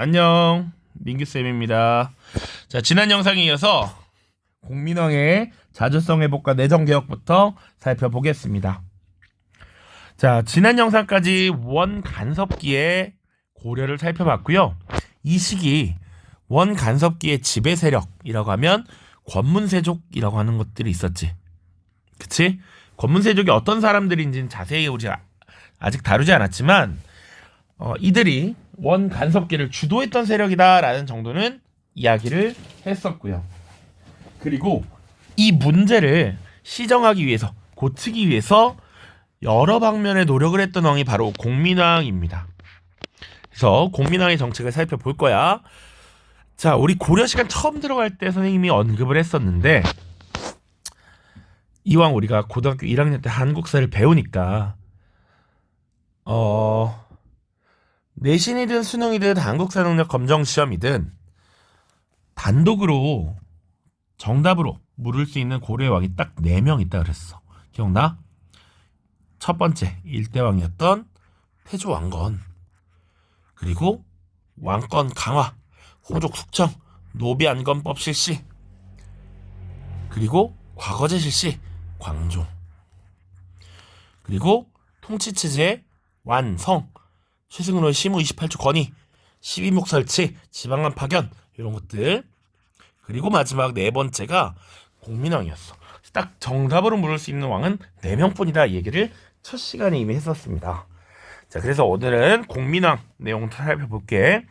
안녕, 민규쌤입니다. 자, 지난 영상에 이어서 공민왕의 자주성 회복과 내정 개혁부터 살펴보겠습니다. 자, 지난 영상까지 원 간섭기의 고려를 살펴봤고요. 이 시기 원 간섭기의 지배 세력이라고 하면 권문세족이라고 하는 것들이 있었지. 그치? 권문세족이 어떤 사람들인지는 자세히 우리가 아직 다루지 않았지만 이들이 원 간섭기를 주도했던 세력이다라는 정도는 이야기를 했었고요. 그리고 이 문제를 시정하기 위해서, 고치기 위해서 여러 방면의 노력을 했던 왕이 바로 공민왕입니다. 그래서 공민왕의 정책을 살펴볼 거야. 자, 우리 고려 시간 처음 들어갈 때 선생님이 언급을 했었는데, 이왕 우리가 고등학교 1학년 때 한국사를 배우니까 내신이든 수능이든 한국사 능력 검정 시험이든 단독으로 정답으로 물을 수 있는 고려의 왕이 딱 4명 있다 그랬어. 기억나? 첫 번째 일대왕이었던 태조왕건, 그리고 왕권 강화, 호족 숙청, 노비안건법 실시, 그리고 과거제 실시, 광종, 그리고 통치체제 완성, 최승로의 시무 28조 건의, 12목 설치, 지방관 파견, 이런 것들. 그리고 마지막 4번째가 공민왕이었어. 딱 정답으로 물을 수 있는 왕은 4명뿐이다, 이 얘기를 첫 시간에 이미 했었습니다. 자, 그래서 오늘은 공민왕 내용 살펴볼게.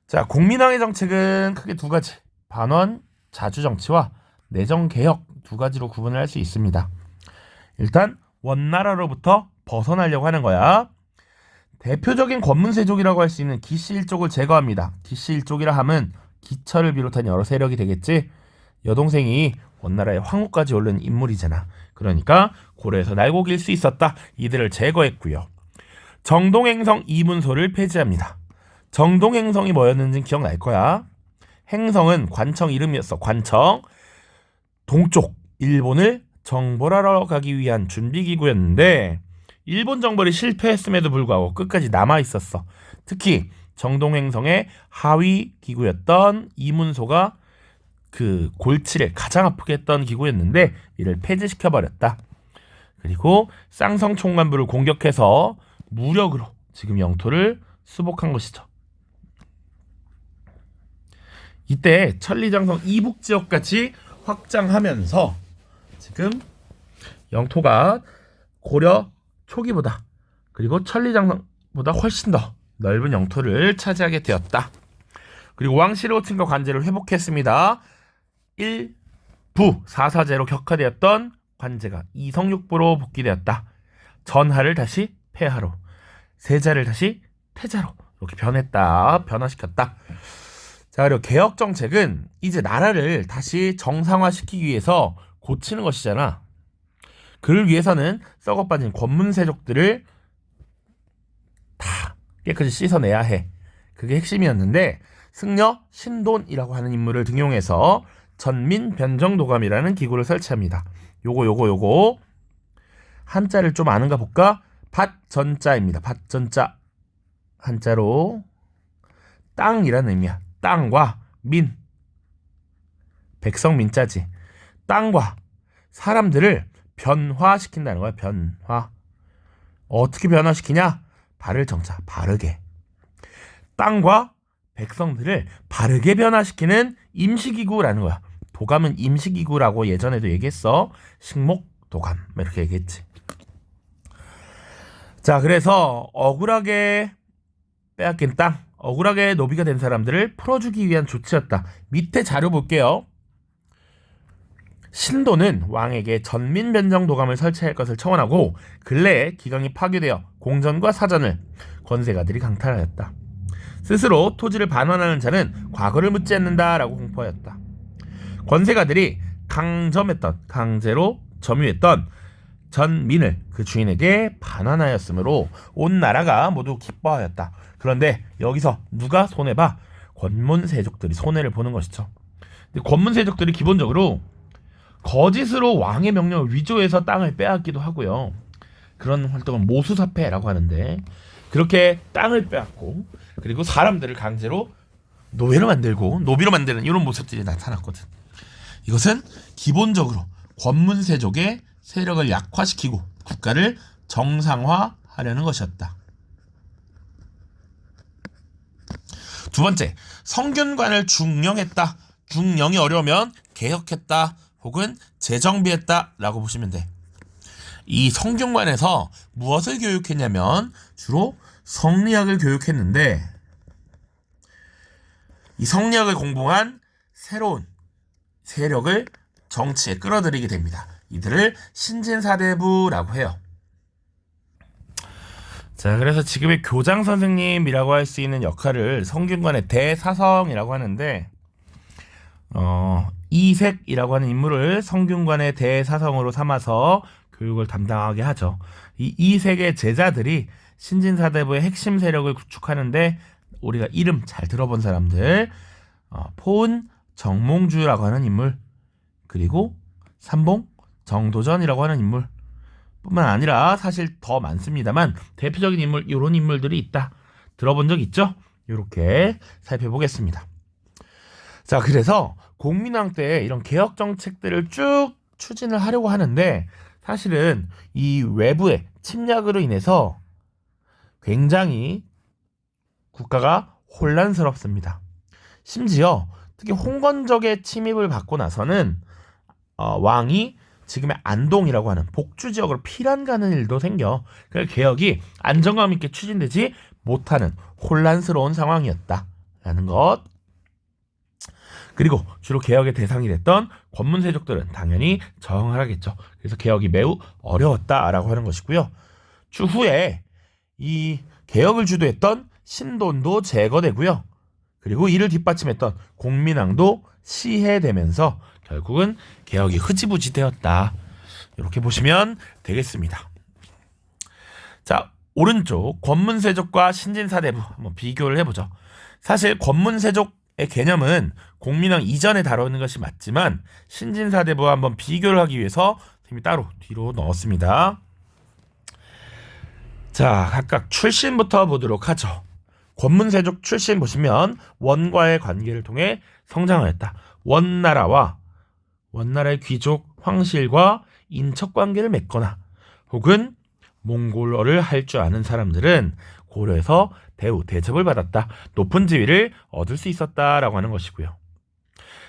자, 공민왕의 정책은 크게 2가지, 반원 자주정치와 내정개혁 2가지로 구분을 할 수 있습니다. 일단 원나라로부터 벗어나려고 하는 거야. 대표적인 권문세족이라고 할 수 있는 기씨일족을 제거합니다. 기씨일족이라 함은 기철을 비롯한 여러 세력이 되겠지. 여동생이 원나라의 황후까지 오른 인물이잖아. 그러니까 고려에서 날고 길 수 있었다. 이들을 제거했고요. 정동행성 이문소를 폐지합니다. 정동행성이 뭐였는지 기억날 거야. 행성은 관청 이름이었어. 관청. 동쪽 일본을 정벌하러 가기 위한 준비기구였는데 일본 정벌이 실패했음에도 불구하고 끝까지 남아있었어. 특히 정동행성의 하위 기구였던 이문소가 그 골치를 가장 아프게 했던 기구였는데 이를 폐지시켜버렸다. 그리고 쌍성 총관부를 공격해서 무력으로 지금 영토를 수복한 것이죠. 이때 천리장성 이북지역까지 확장하면서 지금 영토가 고려 초기보다, 그리고 천리장성보다 훨씬 더 넓은 영토를 차지하게 되었다. 그리고 왕실의 호칭과 관제를 회복했습니다. 1부 사사제로 격화되었던 관제가 이성육부로 복귀되었다. 전하를 다시 폐하로, 세자를 다시 태자로 이렇게 변화시켰다. 자, 그리고 개혁 정책은 이제 나라를 다시 정상화시키기 위해서 고치는 것이잖아. 그를 위해서는 썩어빠진 권문세족들을 다 깨끗이 씻어내야 해. 그게 핵심이었는데 승려 신돈이라고 하는 인물을 등용해서 전민변정도감이라는 기구를 설치합니다. 요거 한자를 좀 아는가 볼까? 밭전자입니다. 밭전자 한자로 땅이라는 의미야. 땅과 민, 백성 민자지. 땅과 사람들을 변화시킨다는 거야. 변화. 어떻게 변화시키냐? 바를 정자, 바르게. 땅과 백성들을 바르게 변화시키는 임시기구라는 거야. 도감은 임시기구라고 예전에도 얘기했어. 식목도감 이렇게 얘기했지. 자, 그래서 억울하게 빼앗긴 땅, 억울하게 노비가 된 사람들을 풀어주기 위한 조치였다. 밑에 자료 볼게요. 신도는 왕에게 전민변정도감을 설치할 것을 청원하고 근래에 기강이 파괴되어 공전과 사전을 권세가들이 강탈하였다. 스스로 토지를 반환하는 자는 과거를 묻지 않는다라고 공포하였다. 권세가들이 강제로 점유했던 전민을 그 주인에게 반환하였으므로 온 나라가 모두 기뻐하였다. 그런데 여기서 누가 손해봐? 권문세족들이 손해를 보는 것이죠. 근데 권문세족들이 기본적으로 거짓으로 왕의 명령을 위조해서 땅을 빼앗기도 하고요. 그런 활동을 모수사패라고 하는데, 그 그렇게 땅을 빼앗고 그리고 사람들을 강제로 노비로 만드는 이런 모습들이 나타났거든. 이것은 기본적으로 권문세족의 세력을 약화시키고 국가를 정상화하려는 것이었다. 두 번째, 성균관을 중령했다. 중령이 어려우면 개혁했다 혹은 재정비했다 라고 보시면 돼. 이 성균관에서 무엇을 교육했냐면 주로 성리학을 교육했는데, 이 성리학을 공부한 새로운 세력을 정치에 끌어들이게 됩니다. 이들을 신진사대부라고 해요. 자, 그래서 지금의 교장 선생님이라고 할 수 있는 역할을 성균관의 대사성이라고 하는데, 이색이라고 하는 인물을 성균관의 대사성으로 삼아서 교육을 담당하게 하죠. 이 이색의 제자들이 신진사대부의 핵심 세력을 구축하는데, 우리가 이름 잘 들어본 사람들, 포은 정몽주라고 하는 인물, 그리고 삼봉 정도전이라고 하는 인물 뿐만 아니라 사실 더 많습니다만 대표적인 인물, 이런 인물들이 있다. 들어본 적 있죠? 이렇게 살펴보겠습니다. 자, 그래서 공민왕 때 이런 개혁 정책들을 쭉 추진을 하려고 하는데, 사실은 이 외부의 침략으로 인해서 굉장히 국가가 혼란스럽습니다. 심지어 특히 홍건적의 침입을 받고 나서는 왕이 지금의 안동이라고 하는 복주 지역으로 피란 가는 일도 생겨. 그래서 개혁이 안정감 있게 추진되지 못하는 혼란스러운 상황이었다라는 것. 그리고 주로 개혁의 대상이 됐던 권문세족들은 당연히 저항을 하겠죠. 그래서 개혁이 매우 어려웠다라고 하는 것이고요. 추후에 이 개혁을 주도했던 신돈도 제거되고요. 그리고 이를 뒷받침했던 공민왕도 시해되면서 결국은 개혁이 흐지부지 되었다. 이렇게 보시면 되겠습니다. 자, 오른쪽 권문세족과 신진사대부 한번 비교를 해보죠. 사실 권문세족의 개념은 공민왕 이전에 다루는 것이 맞지만 신진사대부와 한번 비교를 하기 위해서 선생님이 따로 뒤로 넣었습니다. 자, 각각 출신부터 보도록 하죠. 권문세족 출신 보시면 원과의 관계를 통해 성장하였다. 원나라의 귀족 황실과 인척 관계를 맺거나 혹은 몽골어를 할 줄 아는 사람들은 고려에서 대우, 대접을 받았다. 높은 지위를 얻을 수 있었다라고 하는 것이고요.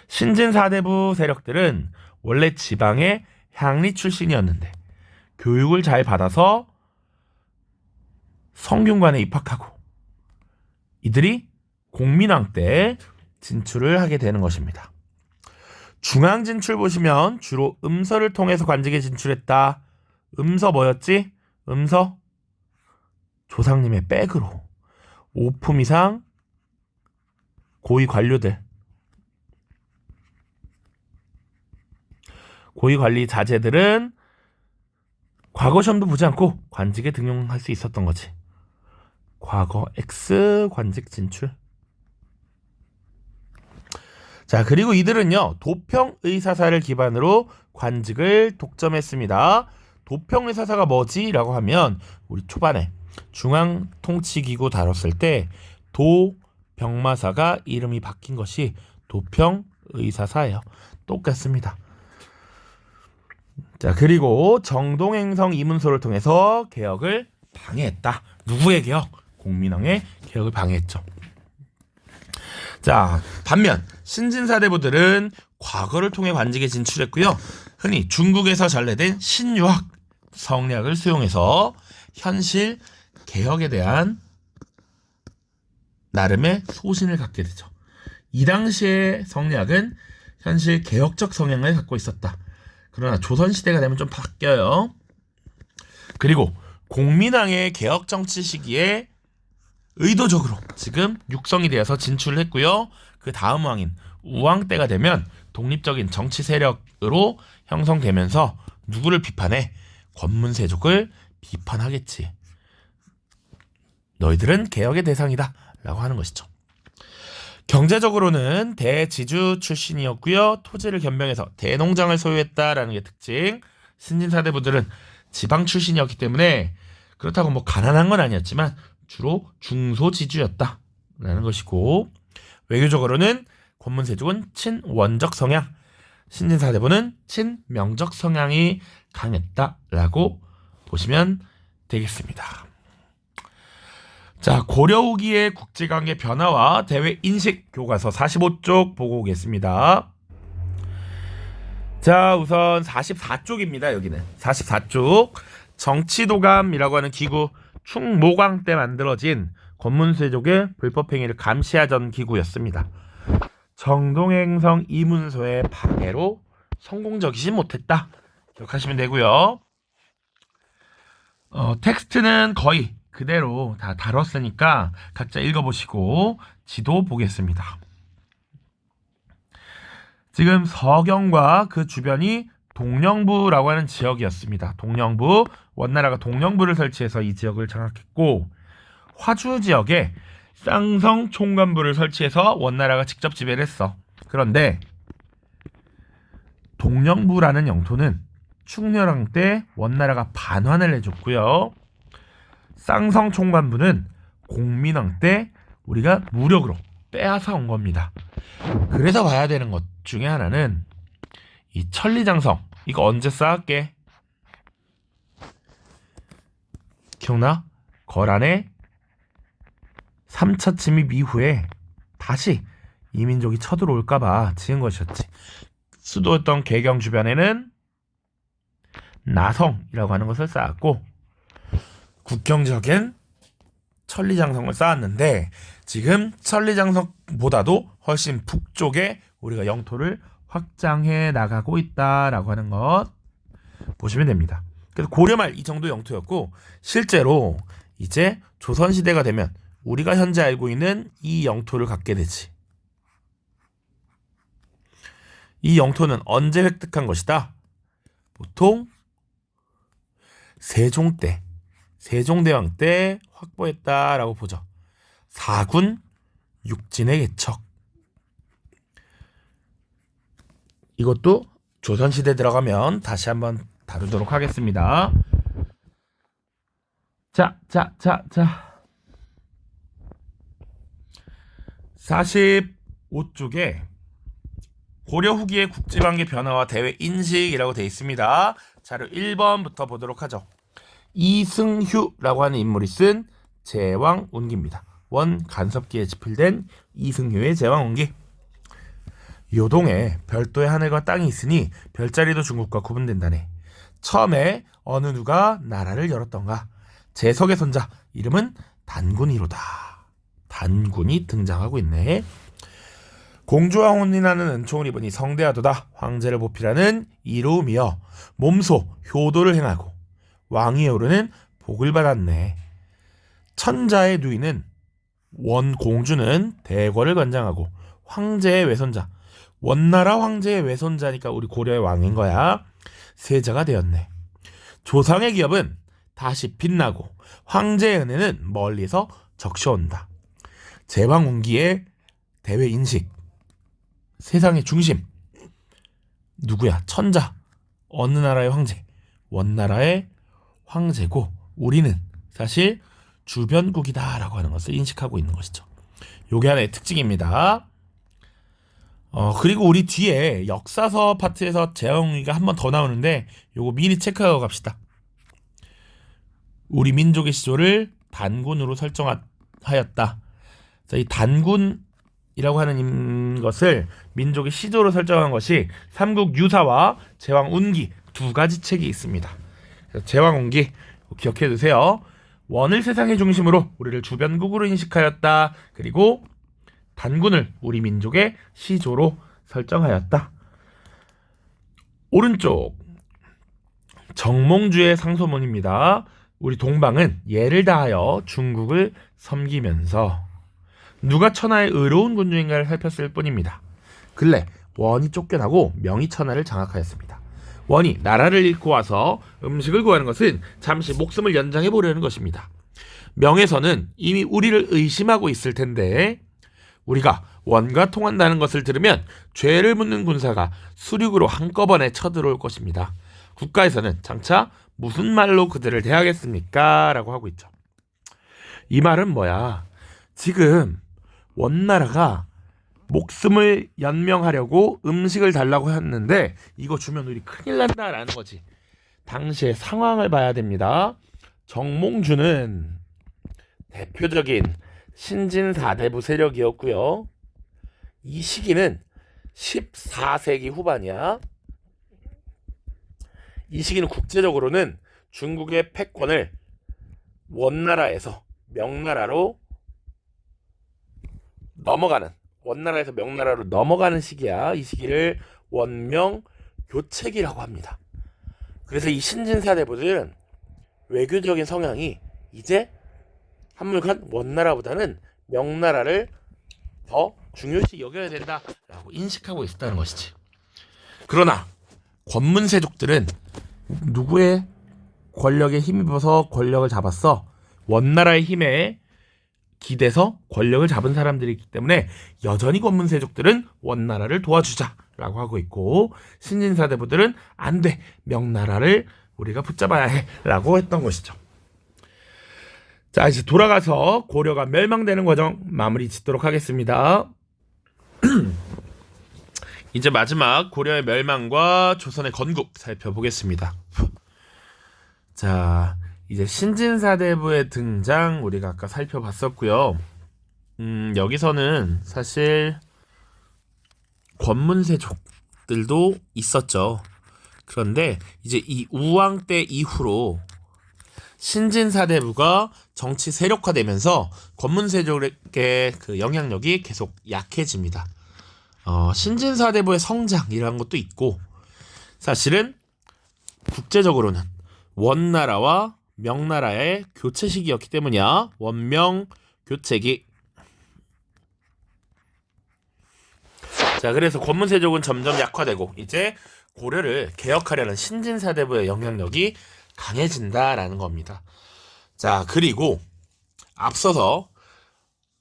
신진사대부 세력들은 원래 지방의 향리 출신이었는데 교육을 잘 받아서 성균관에 입학하고 이들이 공민왕 때 진출을 하게 되는 것입니다. 중앙 진출 보시면 주로 음서를 통해서 관직에 진출했다. 음서 뭐였지? 음서 조상님의 백으로 5품 이상 고위 관료들, 고위 관리 자제들은 과거 시험도 보지 않고 관직에 등용할 수 있었던 거지. 과거 X 관직 진출. 자, 그리고 이들은요 도평의사사를 기반으로 관직을 독점했습니다. 도평의사사가 뭐지? 라고 하면 우리 초반에 중앙통치기구 다뤘을 때 도병마사가 이름이 바뀐 것이 도평의사사예요. 똑같습니다. 자, 그리고 정동행성 이문소를 통해서 개혁을 방해했다. 누구의 개혁? 공민왕의 개혁을 방해했죠. 자, 반면 신진사대부들은 과거를 통해 관직에 진출했고요. 흔히 중국에서 전래된 신유학, 성리학을 수용해서 현실 개혁에 대한 나름의 소신을 갖게 되죠. 이 당시의 성리학은 현실 개혁적 성향을 갖고 있었다. 그러나 조선시대가 되면 좀 바뀌어요. 그리고 공민왕의 개혁 정치 시기에 의도적으로 지금 육성이 되어서 진출을 했고요. 그 다음 왕인 우왕 때가 되면 독립적인 정치 세력으로 형성되면서 누구를 비판해? 권문세족을 비판하겠지. 너희들은 개혁의 대상이다 라고 하는 것이죠. 경제적으로는 대지주 출신이었고요. 토지를 겸병해서 대농장을 소유했다라는 게 특징. 신진사대부들은 지방 출신이었기 때문에 그렇다고 뭐 가난한 건 아니었지만 주로 중소지주였다 라는 것이고, 외교적으로는 권문세족은 친원적 성향, 신진사대부는 친명적 성향이 강했다라고 보시면 되겠습니다. 자, 고려 후기의 국제관계 변화와 대외 인식 교과서 45쪽 보고 오겠습니다. 자, 우선 44쪽입니다. 여기는 44쪽. 정치도감이라고 하는 기구, 충모광 때 만들어진 권문세족의 불법행위를 감시하던 기구였습니다. 정동행성 이문서의 방해로 성공적이지 못했다. 기억하시면 되고요. 텍스트는 거의 그대로 다 다뤘으니까 각자 읽어보시고 지도 보겠습니다. 지금 서경과 그 주변이 동령부라고 하는 지역이었습니다. 동령부, 원나라가 동령부를 설치해서 이 지역을 장악했고, 화주 지역에 쌍성 총관부를 설치해서 원나라가 직접 지배를 했어. 그런데 동령부라는 영토는 충렬왕 때 원나라가 반환을 해줬고요. 쌍성 총관부는 공민왕 때 우리가 무력으로 빼앗아 온 겁니다. 그래서 봐야 되는 것 중에 하나는 이 천리장성, 이거 언제 쌓았게? 기억나? 거란의 3차 침입 이후에 다시 이민족이 쳐들어올까봐 지은 것이었지. 수도였던 개경 주변에는 나성이라고 하는 것을 쌓았고, 국경 지역엔 천리장성을 쌓았는데, 지금 천리장성보다도 훨씬 북쪽에 우리가 영토를 확장해 나가고 있다라고 하는 것 보시면 됩니다. 그래서 고려말 이 정도 영토였고, 실제로 이제 조선시대가 되면 우리가 현재 알고 있는 이 영토를 갖게 되지. 이 영토는 언제 획득한 것이다? 보통 세종대왕 때 확보했다라고 보죠. 4군 6진의 개척. 이것도 조선시대 들어가면 다시 한번 다루도록 하겠습니다. 자. 45쪽에 고려 후기의 국제관계 변화와 대외 인식이라고 되어 있습니다. 자료 1번부터 보도록 하죠. 이승휴라고 하는 인물이 쓴 제왕운기입니다. 원 간섭기에 집필된 이승휴의 제왕운기. 요동에 별도의 하늘과 땅이 있으니 별자리도 중국과 구분된다네. 처음에 어느 누가 나라를 열었던가. 재석의 손자 이름은 단군이로다. 단군이 등장하고 있네. 공주와 혼인하는 은총을 입으니 성대하도다. 황제를 보필하는 이로움이여 몸소 효도를 행하고 왕위에 오르는 복을 받았네. 천자의 누이는 원공주는 대궐을 관장하고 황제의 외손자, 원나라 황제의 외손자니까 우리 고려의 왕인 거야. 세자가 되었네. 조상의 기업은 다시 빛나고 황제의 은혜는 멀리서 적셔온다. 제왕운기의 대외 인식, 세상의 중심 누구야? 천자, 어느 나라의 황제? 원나라의 황제고, 우리는 사실 주변국이다라고 하는 것을 인식하고 있는 것이죠. 요게 하나의 특징입니다. 그리고 우리 뒤에 역사서 파트에서 제왕운기가 한 번 더 나오는데 요거 미리 체크하고 갑시다. 우리 민족의 시조를 단군으로 설정하였다. 자, 이 단군이라고 하는 것을 민족의 시조로 설정한 것이 삼국유사와 제왕운기 두 가지 책이 있습니다. 제왕운기 기억해 두세요. 원을 세상의 중심으로 우리를 주변국으로 인식하였다. 그리고 단군을 우리 민족의 시조로 설정하였다. 오른쪽 정몽주의 상소문입니다. 우리 동방은 예를 다하여 중국을 섬기면서 누가 천하의 의로운 군주인가를 살폈을 뿐입니다. 근래 원이 쫓겨나고 명이 천하를 장악하였습니다. 원이 나라를 잃고 와서 음식을 구하는 것은 잠시 목숨을 연장해 보려는 것입니다. 명에서는 이미 우리를 의심하고 있을 텐데 우리가 원과 통한다는 것을 들으면 죄를 묻는 군사가 수륙으로 한꺼번에 쳐들어올 것입니다. 국가에서는 장차 무슨 말로 그들을 대하겠습니까? 라고 하고 있죠. 이 말은 뭐야? 지금 원나라가 목숨을 연명하려고 음식을 달라고 했는데 이거 주면 우리 큰일 난다라는 거지. 당시의 상황을 봐야 됩니다. 정몽주는 대표적인 신진사대부 세력이었고요. 이 시기는 14세기 후반이야. 이 시기는 국제적으로는 중국의 패권을 원나라에서 명나라로 넘어가는 시기야. 이 시기를 원명교체기라고 합니다. 그래서 이 신진사대부들은 외교적인 성향이 이제 한물간 원나라보다는 명나라를 더 중요시 여겨야 된다라고 인식하고 있었다는 것이지. 그러나 권문세족들은 누구의 권력에 힘입어서 권력을 잡았어? 원나라의 힘에 기대서 권력을 잡은 사람들이기 때문에 여전히 권문세족들은 원나라를 도와주자라고 하고 있고, 신진사대부들은 안 돼, 명나라를 우리가 붙잡아야 해라고 했던 것이죠. 자, 이제 돌아가서 고려가 멸망되는 과정 마무리 짓도록 하겠습니다. 이제 마지막 고려의 멸망과 조선의 건국 살펴보겠습니다. 자, 이제 신진사대부의 등장 우리가 아까 살펴봤었고요. 여기서는 사실 권문세족들도 있었죠. 그런데 이제 이 우왕 때 이후로 신진사대부가 정치 세력화되면서 권문세족의 그 영향력이 계속 약해집니다. 신진사대부의 성장이라는 것도 있고, 사실은 국제적으로는 원나라와 명나라의 교체 시기였기 때문이야. 원명교체기. 자, 그래서 권문세족은 점점 약화되고 이제 고려를 개혁하려는 신진사대부의 영향력이 강해진다라는 겁니다. 자, 그리고 앞서서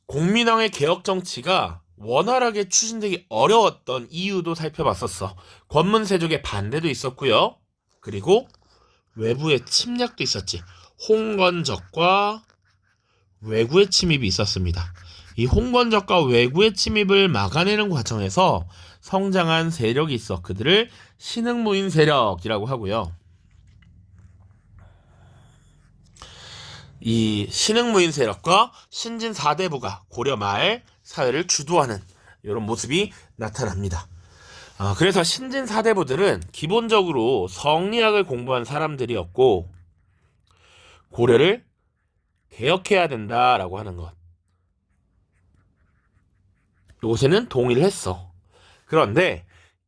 공민왕의 개혁 정치가 원활하게 추진되기 어려웠던 이유도 살펴봤었어. 권문세족의 반대도 있었고요. 그리고 외부의 침략도 있었지. 홍건적과 왜구의 침입이 있었습니다. 이 홍건적과 왜구의 침입을 막아내는 과정에서 성장한 세력이 있어. 그들을 신흥무인 세력이라고 하고요. 이 신흥무인 세력과 신진사대부가 고려 말 사회를 주도하는 이런 모습이 나타납니다. 그래서 신진사대부들은 기본적으로 성리학을 공부한 사람들이었고 고려를 개혁해야 된다라고 하는 것, 요새는 동의를 했어. 그런데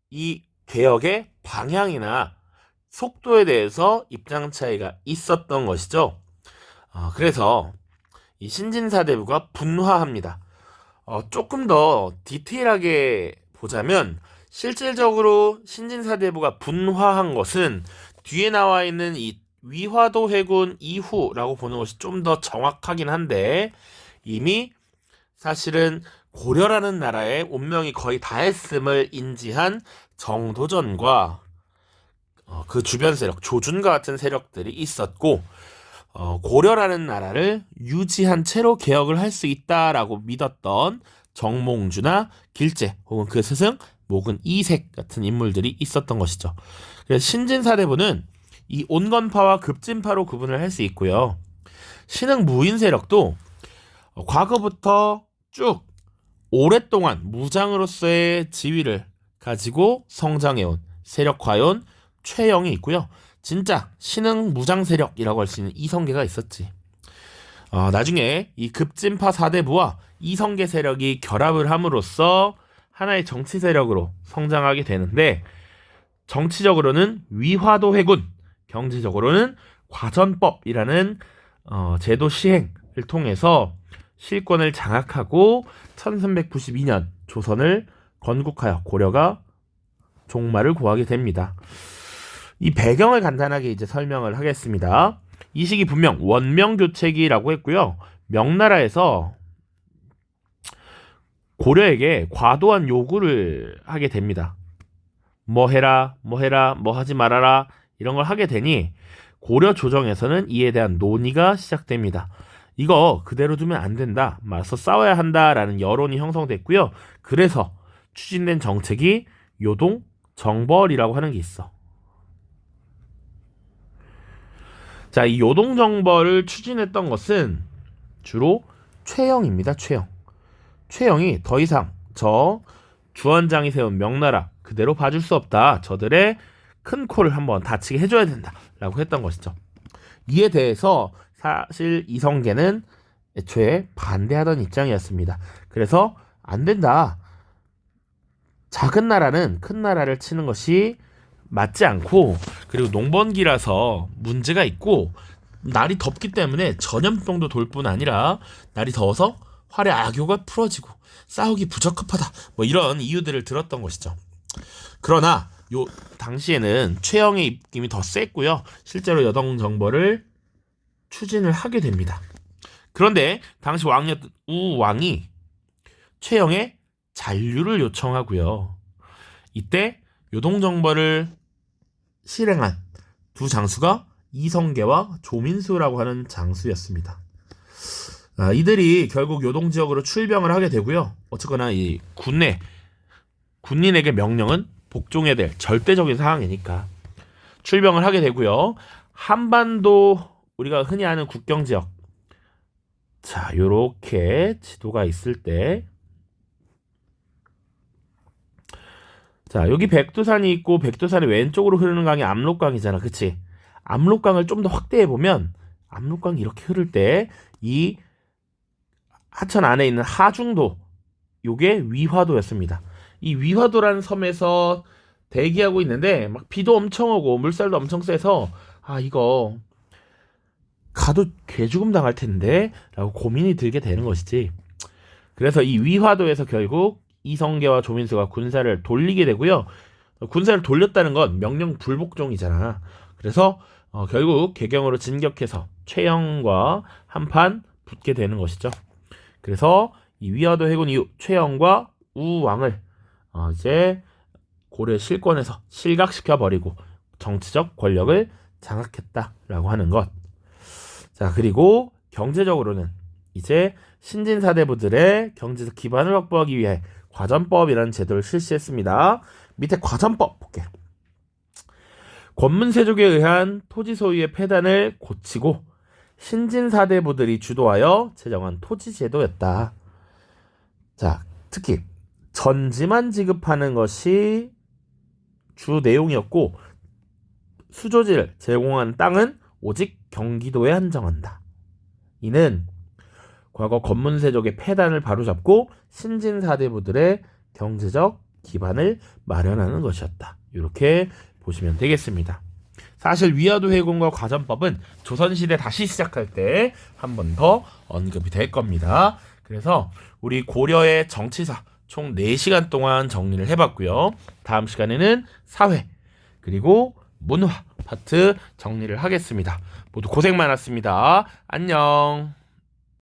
이 개혁의 방향이나 속도에 대해서 입장 차이가 있었던 것이죠. 그래서 이 신진사대부가 분화합니다. 조금 더 디테일하게 보자면 실질적으로 신진사대부가 분화한 것은 뒤에 나와 있는 이 위화도 해군 이후라고 보는 것이 좀 더 정확하긴 한데, 이미 사실은 고려라는 나라의 운명이 거의 다했음을 인지한 정도전과 그 주변 세력, 조준과 같은 세력들이 있었고, 고려라는 나라를 유지한 채로 개혁을 할 수 있다라고 믿었던 정몽주나 길제 혹은 그 스승 목은 이색 같은 인물들이 있었던 것이죠. 그래서 신진사대부는 이 온건파와 급진파로 구분을 할 수 있고요. 신흥무인 세력도 과거부터 쭉 오랫동안 무장으로서의 지위를 가지고 성장해온, 세력화해온 최영이 있고요. 진짜 신흥 무장 세력이라고 할 수 있는 이성계가 있었지. 나중에 이 급진파 사대부와 이성계 세력이 결합을 함으로써 하나의 정치 세력으로 성장하게 되는데, 정치적으로는 위화도 해군, 경제적으로는 과전법이라는 제도 시행을 통해서 실권을 장악하고 1392년 조선을 건국하여 고려가 종말을 구하게 됩니다. 이 배경을 간단하게 이제 설명을 하겠습니다. 이 시기 분명 원명교체기라고 했고요. 명나라에서 고려에게 과도한 요구를 하게 됩니다. 뭐 해라, 뭐 해라, 뭐 하지 말아라, 이런 걸 하게 되니 고려 조정에서는 이에 대한 논의가 시작됩니다. 이거 그대로 두면 안 된다. 맞서 싸워야 한다라는 여론이 형성됐고요. 그래서 추진된 정책이 요동 정벌이라고 하는 게 있어. 자, 이 요동 정벌을 추진했던 것은 주로 최영입니다. 최영이 더 이상 저 주원장이 세운 명나라 그대로 봐줄 수 없다. 저들의 큰 코를 한번 다치게 해줘야 된다라고 했던 것이죠. 이에 대해서 사실 이성계는 애초에 반대하던 입장이었습니다. 그래서 안 된다. 작은 나라는 큰 나라를 치는 것이 맞지 않고, 그리고 농번기라서 문제가 있고 날이 덥기 때문에 전염병도 돌 뿐 아니라 날이 더워서 활의 악효가 풀어지고 싸우기 부적합하다, 뭐 이런 이유들을 들었던 것이죠. 그러나 요 당시에는 최영의 입김이 더 셌고요. 실제로 여동 정벌을 추진을 하게 됩니다. 그런데 당시 왕이었던 우왕이 최영의 잔류를 요청하고요. 이때 요동 정벌을 실행한 두 장수가 이성계와 조민수라고 하는 장수였습니다. 이들이 결국 요동 지역으로 출병을 하게 되고요. 어쨌거나 이 군인에게 명령은 복종해야 될 절대적인 상황이니까 출병을 하게 되고요. 한반도 우리가 흔히 아는 국경 지역, 자, 요렇게 지도가 있을 때, 자, 여기 백두산이 있고 백두산의 왼쪽으로 흐르는 강이 압록강이잖아. 그치? 압록강을 좀 더 확대해 보면 압록강이 이렇게 흐를 때 이 하천 안에 있는 하중도, 요게 위화도였습니다. 이 위화도라는 섬에서 대기하고 있는데 막 비도 엄청 오고 물살도 엄청 세서 이거 가도 개죽음 당할 텐데 라고 고민이 들게 되는 것이지. 그래서 이 위화도에서 결국 이성계와 조민수가 군사를 돌리게 되고요. 군사를 돌렸다는 건 명령 불복종이잖아. 그래서 결국 개경으로 진격해서 최영과 한판 붙게 되는 것이죠. 그래서 이 위화도 해군 이후 최영과 우왕을 이제 고려 실권에서 실각시켜 버리고 정치적 권력을 장악했다라고 하는 것. 자, 그리고 경제적으로는 이제 신진사대부들의 경제적 기반을 확보하기 위해 과전법이라는 제도를 실시했습니다. 밑에 과전법 볼게. 권문세족에 의한 토지 소유의 폐단을 고치고 신진사대부들이 주도하여 제정한 토지제도였다. 자, 특히 전지만 지급하는 것이 주 내용이었고 수조지를 제공한 땅은 오직 경기도에 한정한다. 이는 과거 권문세족의 폐단을 바로잡고 신진사대부들의 경제적 기반을 마련하는 것이었다. 이렇게 보시면 되겠습니다. 사실 위화도 해군과 과전법은 조선시대 다시 시작할 때 한 번 더 언급이 될 겁니다. 그래서 우리 고려의 정치사 총 4시간 동안 정리를 해봤고요. 다음 시간에는 사회 그리고 문화 파트 정리를 하겠습니다. 모두 고생 많았습니다. 안녕.